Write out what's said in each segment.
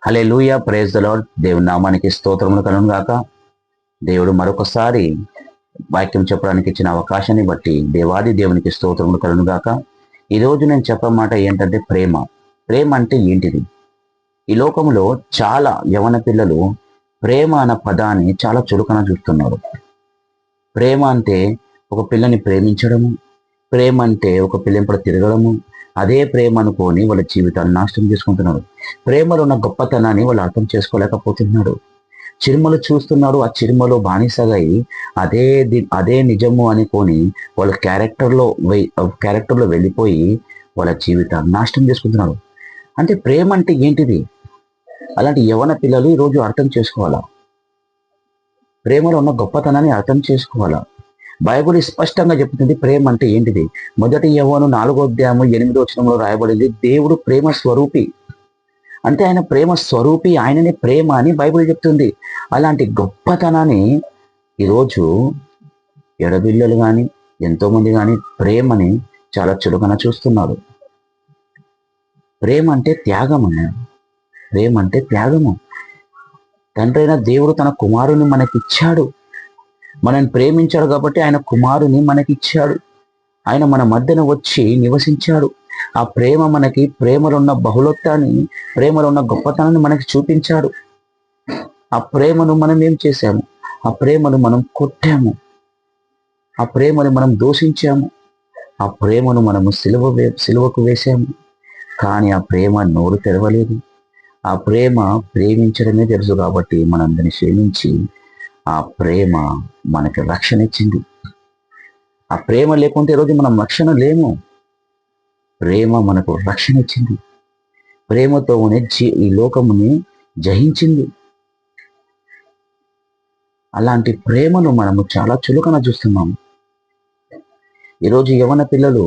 Hallelujah, praise the lord. దేవుని నామానికి స్తోత్రములు కలుగును గాక. దేవుడు మరొకసారి వాక్యం చెప్పడానికి ఇచ్చిన అవకాశాన్ని బట్టి దేవాది దేవునికి స్తోత్రములు కలుగును గాక. ఈ రోజు నేను చెప్పే మాట ఏంటంటే ప్రేమ. ప్రేమ అంటే ఏంటిది? ఈ లోకంలో చాలా యవన పిల్లలు ప్రేమ అన్న పదాన్ని చాలా చులకన చూస్తున్నారు. ప్రేమ అంటే ఒక పిల్లని ప్రేమించడము, ప్రేమ అంటే ఒక పిల్లంపై తిరగడము, అదే ప్రేమ అనుకొని వాళ్ళ జీవితాన్ని నాశనం చేసుకుంటున్నారు. ప్రేమలో ఉన్న గొప్పతనాన్ని వాళ్ళు అర్థం చేసుకోలేకపోతున్నారు. చిరుమలు చూస్తున్నాడు, ఆ చిరుమలో బానిసగై అదే నిజము అనుకొని వాళ్ళ క్యారెక్టర్లో వెళ్ళిపోయి వాళ్ళ జీవితాన్ని నాశనం చేసుకుంటున్నారు. అంటే ప్రేమ అంటే ఏంటిది? అలాంటి యవన పిల్లలు ఈరోజు అర్థం చేసుకోవాలా, ప్రేమలో ఉన్న గొప్పతనాన్ని అర్థం చేసుకోవాలా. బైబిల్ స్పష్టంగా చెప్తుంది ప్రేమ అంటే ఏంటిది. మొదటి యోహాను 4:8 రాయబడింది, దేవుడు ప్రేమ స్వరూపి. అంటే ఆయన ప్రేమ స్వరూపి, ఆయననే ప్రేమ అని బైబిల్ చెప్తుంది. అలాంటి గొప్పతనాన్ని ఈరోజు ఎడపిల్లలు కానీ ఎంతో మంది కానీ ప్రేమని చాలా చులకన చూస్తున్నారు. ప్రేమ అంటే త్యాగం అన్నాడు. ప్రేమ అంటే త్యాగము. తండ్రి అయిన దేవుడు తన కుమారుని మనకిచ్చాడు. మనల్ని ప్రేమించాడు కాబట్టి ఆయన కుమారుని మనకిచ్చాడు. ఆయన మన మధ్యన వచ్చి నివసించాడు. ఆ ప్రేమ మనకి, ప్రేమలో ఉన్న బహుళత్వాన్ని, ప్రేమలో ఉన్న గొప్పతనాన్ని మనకి చూపించాడు. ఆ ప్రేమను మనం ఏం చేశాము? ఆ ప్రేమను మనం కొట్టాము, ఆ ప్రేమను మనం దూషించాము, ఆ ప్రేమను మనము సిలువకు వేశాము. కానీ ఆ ప్రేమ నోరు తెరవలేదు. ఆ ప్రేమ ప్రేమించడమే తెలుసు కాబట్టి మనందరిని క్షమించి ఆ ప్రేమ మనకి రక్షణ ఇచ్చింది. ఆ ప్రేమ లేకుంటే ఈరోజు మనం రక్షణ లేము. ప్రేమ మనకు రక్షణ ఇచ్చింది. ప్రేమతోనే ఈ లోకముని జయించింది. అలాంటి ప్రేమను మనము చాలా చులకన చూస్తున్నాము. ఈరోజు యవన పిల్లలు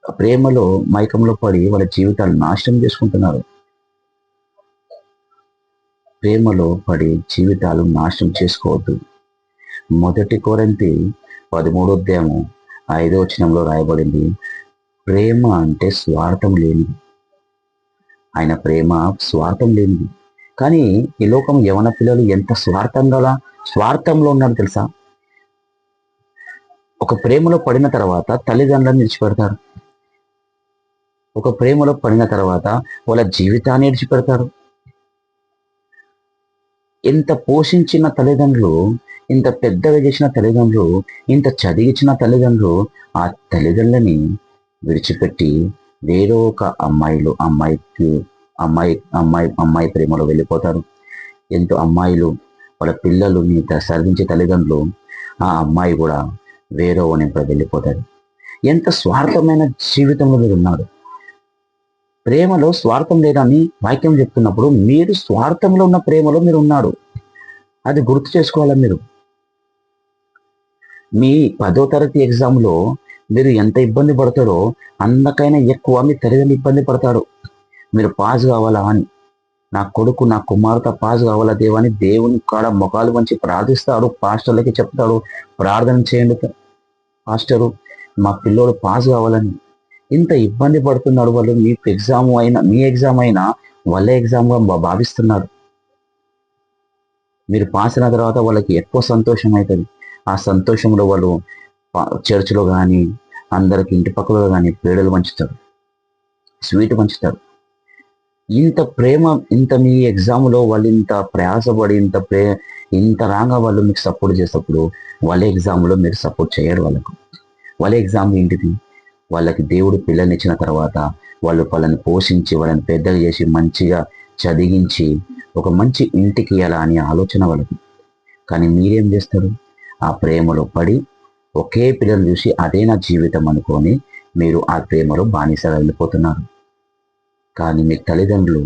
ప్రేమలో మైకంలో పడి వాళ్ళ జీవితాలు నాశనం చేసుకుంటున్నారు. ప్రేమలో పడి జీవితాలు నాశనం చేసుకోవద్దు. 1 కొరింథీ 13:5 రాయబడింది, ప్రేమ అంటే స్వార్థం లేనిది. ఆయన ప్రేమ స్వార్థం లేనిది. కానీ ఈ లోకం యవన పిల్లలు ఎంత స్వార్థంలో ఉన్నారు తెలుసా? ఒక ప్రేమలో పడిన తర్వాత తల్లిదండ్రులను విడిచిపెడతారు. ఒక ప్రేమలో పడిన తర్వాత వాళ్ళ జీవితాన్ని విడిచిపెడతారు. ఇంత పోషించిన తల్లిదండ్రులు, ఇంత పెద్దగా చేసిన తల్లిదండ్రులు, ఇంత చదివించిన తల్లిదండ్రులు ఆ తల్లిదండ్రులని విడిచిపెట్టి వేరే ఒక అమ్మాయి ప్రేమలో వెళ్ళిపోతారు. ఎంతో అమ్మాయిలు వాళ్ళ పిల్లలని సర్వించే తల్లిదండ్రులు, ఆ అమ్మాయి కూడా వేరే వెళ్ళిపోతారు. ఎంత స్వార్థమైన జీవితంలో మీరు ఉన్నారు. ప్రేమలో స్వార్థం లేదని వాక్యం చెప్తున్నప్పుడు మీరు స్వార్థంలో ఉన్న ప్రేమలో మీరు ఉన్నారు. అది గుర్తు చేసుకోవాలా. మీరు మీ 10వ తరగతి ఎగ్జామ్లో మీరు ఎంత ఇబ్బంది పడతారో అంతకైనా ఎక్కువ మీ తల్లిదండ్రులు ఇబ్బంది పడతారు. మీరు పాస్ కావాలా అని, నా కొడుకు నా కుమార్తె పాస్ కావాలా దేవా అని దేవుని కాడ ముఖాలు వంచి ప్రార్థిస్తాడు. పాస్టర్లకి చెప్తాడు, ప్రార్థన చేయండి పాస్టరు, మా పిల్లోడు పాస్ కావాలని. ఇంత ఇబ్బంది పడుతున్నాడు వాళ్ళు. మీ ఎగ్జామ్ అయినా వాళ్ళ ఎగ్జామ్గా భావిస్తున్నారు. మీరు పాస్ అయిన తర్వాత వాళ్ళకి ఎక్కువ సంతోషం అవుతుంది. ఆ సంతోషంలో వాళ్ళు చర్చిలో కానీ అందరికి ఇంటి పక్కలో కానీ పేడలు పంచుతారు, స్వీట్ పంచుతారు. ఇంత ప్రేమ, ఇంత మీ ఎగ్జామ్లో వాళ్ళు ఇంత ప్రయాసపడి ఇంత రాగా వాళ్ళు మీకు సపోర్ట్ చేసేటప్పుడు వాళ్ళ ఎగ్జామ్లో మీరు సపోర్ట్ చేయరు. వాళ్ళ ఎగ్జామ్ ఏంటిది? వాళ్ళకి దేవుడు పిల్లల్ని ఇచ్చిన తర్వాత వాళ్ళని పోషించి వాళ్ళని పెద్దగా చేసి మంచిగా చదివించి ఒక మంచి ఇంటికి ఇవ్వాలా అని ఆలోచన వాళ్ళకి. కానీ మీరేం చేస్తారు? ఆ ప్రేమలో పడి ఒకే పిల్లలు చూసి అదే నా జీవితం అనుకొని మీరు ఆ ప్రేమలో బానిసగా వెళ్ళిపోతున్నారు. కానీ మీ తల్లిదండ్రులు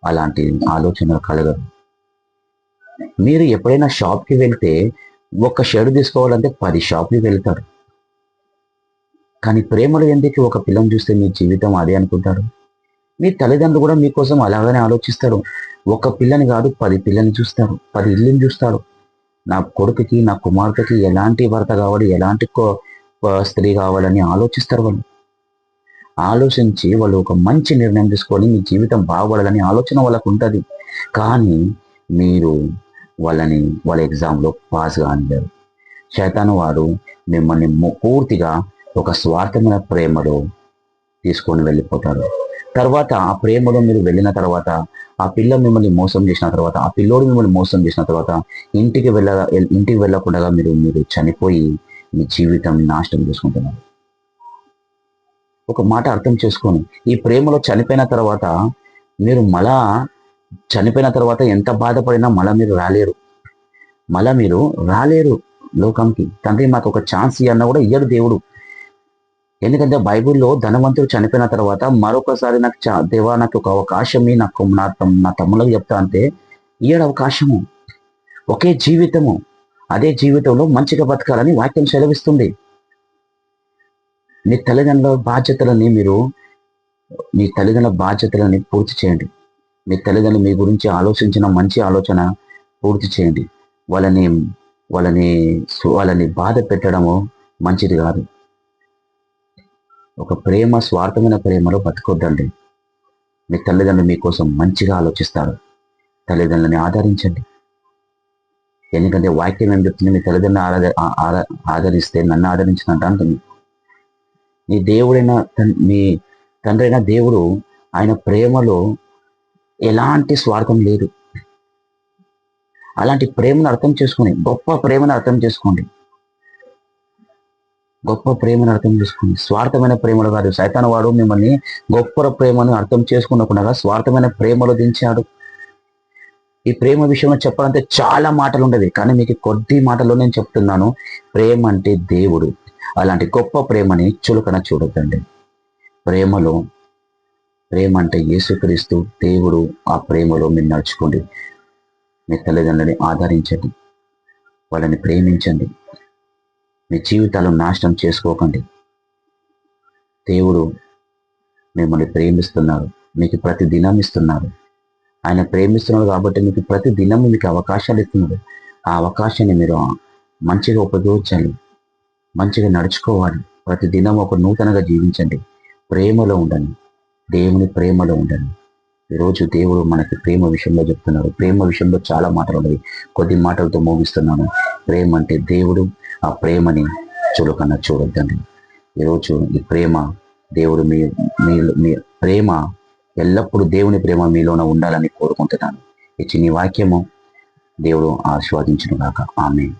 అలాంటి ఆలోచనలు కలగరు. మీరు ఎప్పుడైనా షాప్కి వెళ్తే ఒక షర్ట్ తీసుకోవాలంటే 10 షాప్కి వెళ్తారు. కానీ ప్రేమలో ఎందుకు ఒక పిల్లని చూస్తే మీ జీవితం అదే అనుకుంటారు? మీ తల్లిదండ్రులు కూడా మీకోసం అలాగనే ఆలోచిస్తారు. ఒక పిల్లని కాదు 10 పిల్లని చూస్తారు, 10 ఇల్లుని చూస్తారు. నా కొడుకుకి నా కుమార్తెకి ఎలాంటి భర్త కావాలి, ఎలాంటి స్త్రీ కావాలని ఆలోచిస్తారు వాళ్ళు. ఆలోచించి వాళ్ళు ఒక మంచి నిర్ణయం తీసుకొని మీ జీవితం బాగుపడాలని ఆలోచన వాళ్ళకు ఉంటుంది. కానీ మీరు వాళ్ళ ఎగ్జామ్లో పాస్ కానివ్వరు. శైతాను వాడు మిమ్మల్ని పూర్తిగా ఒక స్వార్థమైన ప్రేమలో తీసుకొని వెళ్ళిపోతారు. తర్వాత ఆ ప్రేమలో మీరు వెళ్ళిన తర్వాత, ఆ పిల్ల మిమ్మల్ని మోసం చేసిన తర్వాత, ఆ పిల్లోడు మిమ్మల్ని మోసం చేసిన తర్వాత ఇంటికి వెళ్ళకుండా మీరు చనిపోయి మీ జీవితం నాశనం చేసుకుంటున్నారు. ఒక మాట అర్థం చేసుకొని, ఈ ప్రేమలో చనిపోయిన తర్వాత చనిపోయిన తర్వాత ఎంత బాధపడినా మీరు రాలేరు లోకంకి. తండ్రి మాకు ఒక ఛాన్స్ ఇవ్వన్నా కూడా ఇయ్యడు దేవుడు. ఎందుకంటే బైబిల్లో ధనవంతుడు చనిపోయిన తర్వాత మరొకసారి దేవా నాకు ఒక అవకాశం నా తమ్ముళ్ళకి చెప్తా అంటే ఇయ్యడు అవకాశము. ఒకే జీవితము, అదే జీవితంలో మంచిగా బతకాలని వాక్యం సెలవిస్తుంది. మీ తల్లిదండ్రుల బాధ్యతలని పూర్తి చేయండి. మీ తల్లిదండ్రులు మీ గురించి ఆలోచించిన మంచి ఆలోచన పూర్తి చేయండి. వాళ్ళని బాధ పెట్టడము మంచిది కాదు. ఒక స్వార్థమైన ప్రేమలో బతకొద్దండి. మీ తల్లిదండ్రులు మీకోసం మంచిగా ఆలోచిస్తారు. తల్లిదండ్రులని ఆదరించండి. ఎందుకంటే వాక్యం ఏం చెప్తుంది? మీ తల్లిదండ్రులను ఆదరిస్తే నన్ను ఆదరించినట్టు అంటుంది. మీ తండ్రి అయిన దేవుడు, ఆయన ప్రేమలో ఎలాంటి స్వార్థం లేదు. అలాంటి ప్రేమను అర్థం చేసుకుని, గొప్ప ప్రేమను అర్థం చేసుకోండి. స్వార్థమైన ప్రేమలో కాదు. సైతాను వాడు మిమ్మల్ని గొప్ప ప్రేమను అర్థం చేసుకున్నకుండా స్వార్థమైన ప్రేమలో దించాడు. ఈ ప్రేమ విషయంలో చెప్పాలంటే చాలా మాటలు ఉండేవి, కానీ మీకు కొద్ది మాటల్లో నేను చెప్తున్నాను. ప్రేమ అంటే దేవుడు. అలాంటి గొప్ప ప్రేమని చులకన చూడొద్దండి. ప్రేమ అంటే యేసుక్రీస్తు దేవుడు. ఆ ప్రేమలో మీరు నడుచుకోండి. మీ తల్లిదండ్రులని ఆదరించండి, వాళ్ళని ప్రేమించండి. మీ జీవితాలను నాశనం చేసుకోకండి. దేవుడు మిమ్మల్ని ప్రేమిస్తున్నారు, మీకు ప్రతి దినం ఇస్తున్నారు. ఆయన ప్రేమిస్తున్నాడు కాబట్టి మీకు ప్రతి దినం మీకు అవకాశాలు ఇస్తున్నాడు. ఆ అవకాశాన్ని మీరు మంచిగా ఉపయోగించాలి, మంచిగా నడుచుకోవాలి. ప్రతి దినం ఒక నూతనగా జీవించండి. ప్రేమలో ఉండండి, దేవుని ప్రేమలో ఉండండి. ఈరోజు దేవుడు మనకి ప్రేమ విషయంలో చెప్తున్నారు. ప్రేమ విషయంలో చాలా మాటలు ఉన్నాయి, కొద్ది మాటలతో ముగిస్తున్నాను. ప్రేమ అంటే దేవుడు. ఆ ప్రేమని చులకన చూడొద్దండి. ఈరోజు ఈ ప్రేమ దేవుడు మీ ప్రేమ ఎల్లప్పుడూ దేవుని ప్రేమ మీలోన ఉండాలని కోరుకుంటున్నాను. ఈ చిన్ని వాక్యము దేవుడు ఆశీర్వదించును గాక. ఆమేన్.